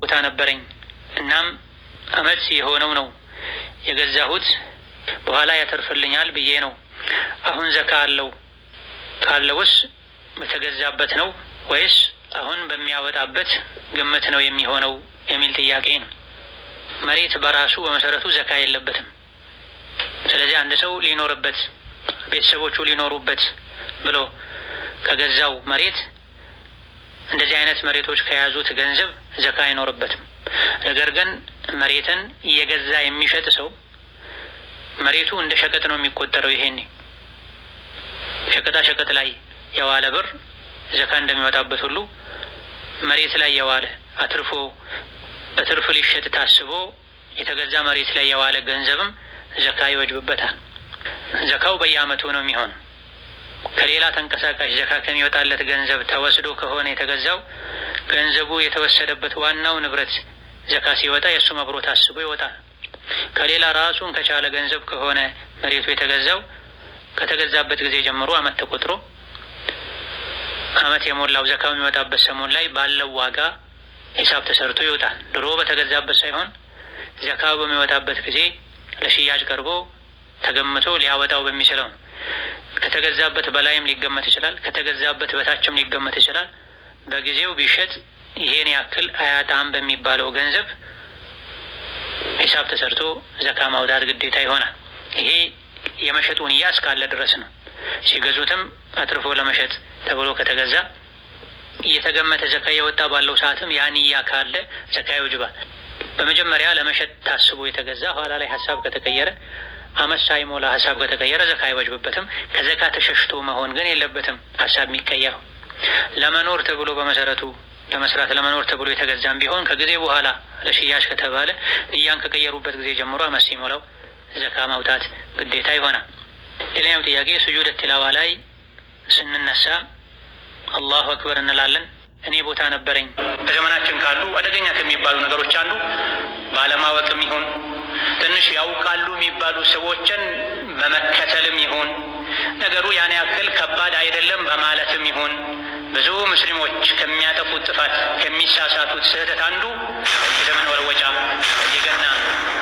ቦታ ነበረኝ። እናም አመት የሆነው ነው የገዛሁት። በኋላ ያተርፍልኛል ብዬ ነው። አሁን ዘካ አለው? ካለውስ በተገዛበት ነው ወይስ አሁን በሚያወጣበት ግምት ነው የሚሆነው የሚል ጥያቄ ነው። መሬት በራሱ በመሰረቱ ዘካ የለበትም። ስለዚህ አንድ ሰው ሊኖርበት፣ ቤተሰቦቹ ሊኖሩበት ብሎ ከገዛው መሬት እንደዚህ አይነት መሬቶች ከያዙት ገንዘብ ዘካ አይኖርበትም። ነገር ግን መሬትን እየገዛ የሚሸጥ ሰው መሬቱ እንደ ሸቀጥ ነው የሚቆጠረው። ይሄኔ ሸቀጣ ሸቀጥ ላይ የዋለ ብር ዘካ እንደሚወጣበት ሁሉ መሬት ላይ የዋለ አትርፎ በትርፍ ሊሸጥ ታስቦ የተገዛ መሬት ላይ የዋለ ገንዘብም ዘካ ይወጅብበታል። ዘካው በየአመቱ ነው የሚሆን። ከሌላ ተንቀሳቃሽ ዘካ ከሚወጣለት ገንዘብ ተወስዶ ከሆነ የተገዛው ገንዘቡ የተወሰደበት ዋናው ንብረት ዘካ ሲወጣ የእሱ አብሮ ታስቦ ይወጣል። ከሌላ ራሱን ከቻለ ገንዘብ ከሆነ መሬቱ የተገዛው ከተገዛበት ጊዜ ጀምሮ አመት ተቆጥሮ አመት የሞላው ዘካው የሚወጣበት ሰሞን ላይ ባለው ዋጋ ሂሳብ ተሰርቶ ይወጣል። ድሮ በተገዛበት ሳይሆን ዘካው በሚወጣበት ጊዜ ለሽያጭ ቀርቦ ተገምቶ ሊያወጣው በሚችለው ነው። ከተገዛበት በላይም ሊገመት ይችላል፣ ከተገዛበት በታችም ሊገመት ይችላል። በጊዜው ቢሸጥ ይሄን ያክል አያጣም በሚባለው ገንዘብ ሂሳብ ተሰርቶ ዘካ ማውጣት ግዴታ ይሆናል። ይሄ የመሸጡ ንያ እስካለ ድረስ ነው። ሲገዙትም አትርፎ ለመሸጥ ተብሎ ከተገዛ እየተገመተ ዘካ የወጣ ባለው ሰዓትም ያ ንያ ካለ ዘካ ይወጅባል። በመጀመሪያ ለመሸጥ ታስቦ የተገዛ ኋላ ላይ ሀሳብ ከተቀየረ አመት ሳይሞላ ሀሳብ ከተቀየረ ዘካ አይወጅብበትም። ከዘካ ተሸሽቶ መሆን ግን የለበትም። ሀሳብ የሚቀየረው ለመኖር ተብሎ በመሰረቱ ለመስራት ለመኖር ተብሎ የተገዛም ቢሆን ከጊዜ በኋላ ለሽያጭ ከተባለ ንያን ከቀየሩበት ጊዜ ጀምሮ አመት ሲሞላው ዘካ ማውጣት ግዴታ ይሆናል። ሌላኛው ጥያቄ ሱጁድ ቲላዋ ላይ ስንነሳ አላሁ አክበር እንላለን። እኔ ቦታ ነበረኝ። በዘመናችን ካሉ አደገኛ ከሚባሉ ነገሮች አንዱ ባለማወቅም ይሁን ትንሽ ያውቃሉ የሚባሉ ሰዎችን በመከተልም ይሁን ነገሩ ያን ያክል ከባድ አይደለም በማለትም ይሁን ብዙ ሙስሊሞች ከሚያጠፉት ጥፋት ከሚሳሳቱት ስህተት አንዱ የዘመን ወለወጫ፣ የገና፣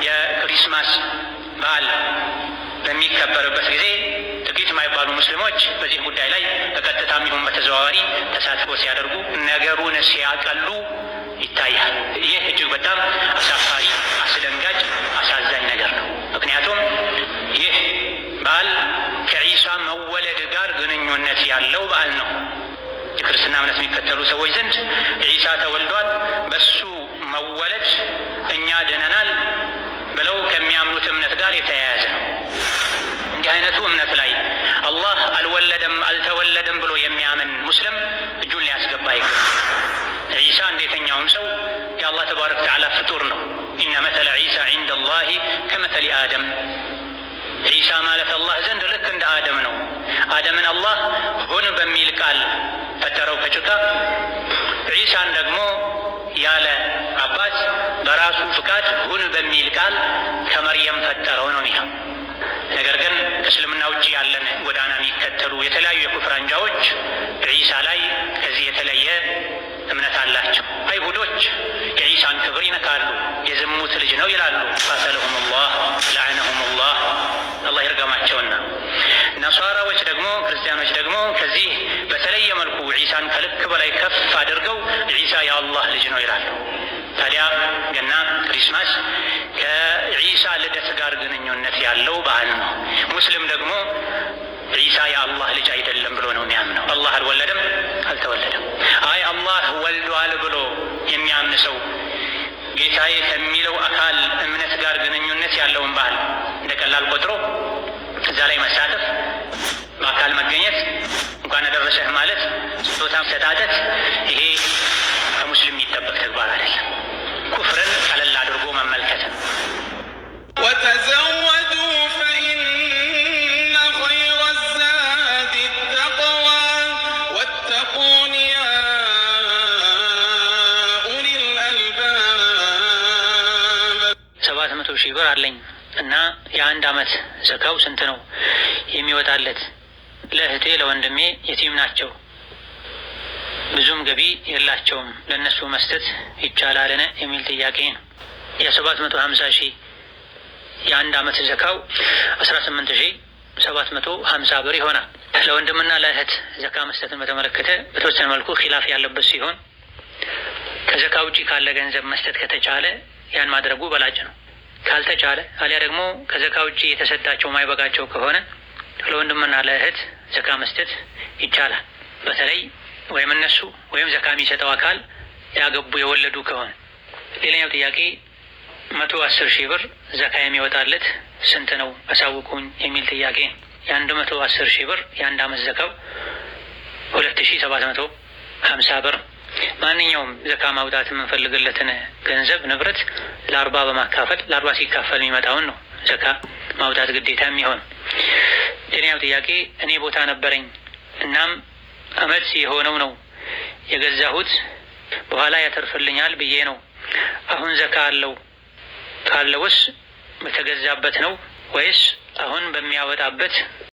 የክሪስማስ በዓል በሚከበርበት ጊዜ ጥቂት የማይባሉ ሙስሊሞች በዚህ ጉዳይ ላይ በቀጥታም ይሁን በተዘዋዋሪ ተሳትፎ ሲያደርጉ ነገሩን ሲያቀሉ ይታያል። ይህ እጅግ በጣም አሳፋሪ፣ አስደንጋጭ፣ አሳዛኝ ነገር ነው። ምክንያቱም ይህ በዓል ከዒሳ መወለድ ጋር ግንኙነት ያለው በዓል ነው። የክርስትና እምነት የሚከተሉ ሰዎች ዘንድ ዒሳ ተወልዷል፣ በሱ መወለድ እኛ ድነናል ብለው ከሚያምኑት እምነት ጋር የተያያዘ ነው። እንዲህ አይነቱ እምነት ላይ አላህ አልወለደም አልተወለደም ብሎ የሚያምን ሙስሊም እጁን ሊያስገባ ይገባል። ዒሳ እንደየትኛውም ሰው የአላህ ተባረከ ወተዓላ ፍጡር ነው። ኢነ መተለ ዒሳ ዒንደ አላሂ ከመተሊ አደም። ዒሳ ማለት አላህ ዘንድ ልክ እንደ አደም ነው። አደምን አላህ ሁን በሚል ቃል ፈጠረው ከጭቃ። ዒሳን ደግሞ ያለ አባት በራሱ ፍቃድ ሁን በሚል ቃል ከመርየም ፈጠረው ነው የሚለው። ነገር ግን ከእስልምና ውጭ ያለን ጎዳና የሚከተሉ የተለያዩ የኩፍር አንጃዎች ዒሳ ላይ ከዚህ የተለየ እምነት አላቸው። አይሁዶች የዒሳን ክብር ይነካሉ፣ የዝሙት ልጅ ነው ይላሉ። ቃተለሁም ላህ ለዐነሁም ላህ፣ አላህ ይርገማቸውና። ነሷራዎች ደግሞ ክርስቲያኖች ደግሞ ከዚህ በተለየ መልኩ ዒሳን ከልክ በላይ ከፍ አድርገው ዒሳ የአላህ ልጅ ነው ይላሉ። ታዲያ ገና ክሪስማስ ከዒሳ ልደት ጋር ግንኙነት ያለው በዓል ነው። ሙስሊም ደግሞ ዒሳ የአላህ ልጅ አይደለም ብሎ ነው የሚያምነው። አላህ አልወለደም አልተወለደም። አይ አላህ ወልዷል ብሎ የሚያምን ሰው ጌታዬ ከሚለው አካል እምነት ጋር ግንኙነት ያለውን በዓል እንደ ቀላል ቆጥሮ እዛ ላይ መሳተፍ፣ በአካል መገኘት፣ እንኳን አደረሰህ ማለት፣ ስጦታ መሰጣጠት፣ ይሄ ከሙስሊም የሚጠበቅ ተግባር አይደለም። ኩፍርን ቀለል አድርጎ መመልከት ነው። ወተዘወዱ ፈኢነ ኸይረ ዛዲ ተቅዋ ወተቁን ያ ኡሊል አልባብ። 700 ሺህ ብር አለኝ እና የአንድ አመት ዘካው ስንት ነው የሚወጣለት? ለእህቴ ለወንድሜ የቲም ናቸው። ብዙም ገቢ የላቸውም ለነሱ መስጠት ይቻላልን የሚል ጥያቄ ነው። የ750,000 የአንድ አመት ዘካው 18,750 ብር ይሆናል። ለወንድምና ለእህት ዘካ መስጠትን በተመለከተ በተወሰነ መልኩ ኺላፍ ያለበት ሲሆን ከዘካ ውጪ ካለ ገንዘብ መስጠት ከተቻለ ያን ማድረጉ በላጭ ነው። ካልተቻለ አሊያ ደግሞ ከዘካ ውጪ የተሰጣቸው ማይበቃቸው ከሆነ ለወንድምና ለእህት ዘካ መስጠት ይቻላል። በተለይ ወይም እነሱ ወይም ዘካ የሚሰጠው አካል ያገቡ የወለዱ ከሆነ። ሌላኛው ጥያቄ 110,000 ብር ዘካ የሚወጣለት ስንት ነው አሳውቁኝ የሚል ጥያቄ። የ110,000 ብር የአንድ አመት ዘካው 2,750 ብር። ማንኛውም ዘካ ማውጣት የምንፈልግለትን ገንዘብ ንብረት ለ40 በማካፈል ለ40 ሲካፈል የሚመጣውን ነው ዘካ ማውጣት ግዴታ የሚሆን። ሌላኛው ጥያቄ እኔ ቦታ ነበረኝ እናም አመት የሆነው ነው የገዛሁት በኋላ ያተርፍልኛል ብዬ ነው። አሁን ዘካ አለው? ካለውስ በተገዛበት ነው ወይስ አሁን በሚያወጣበት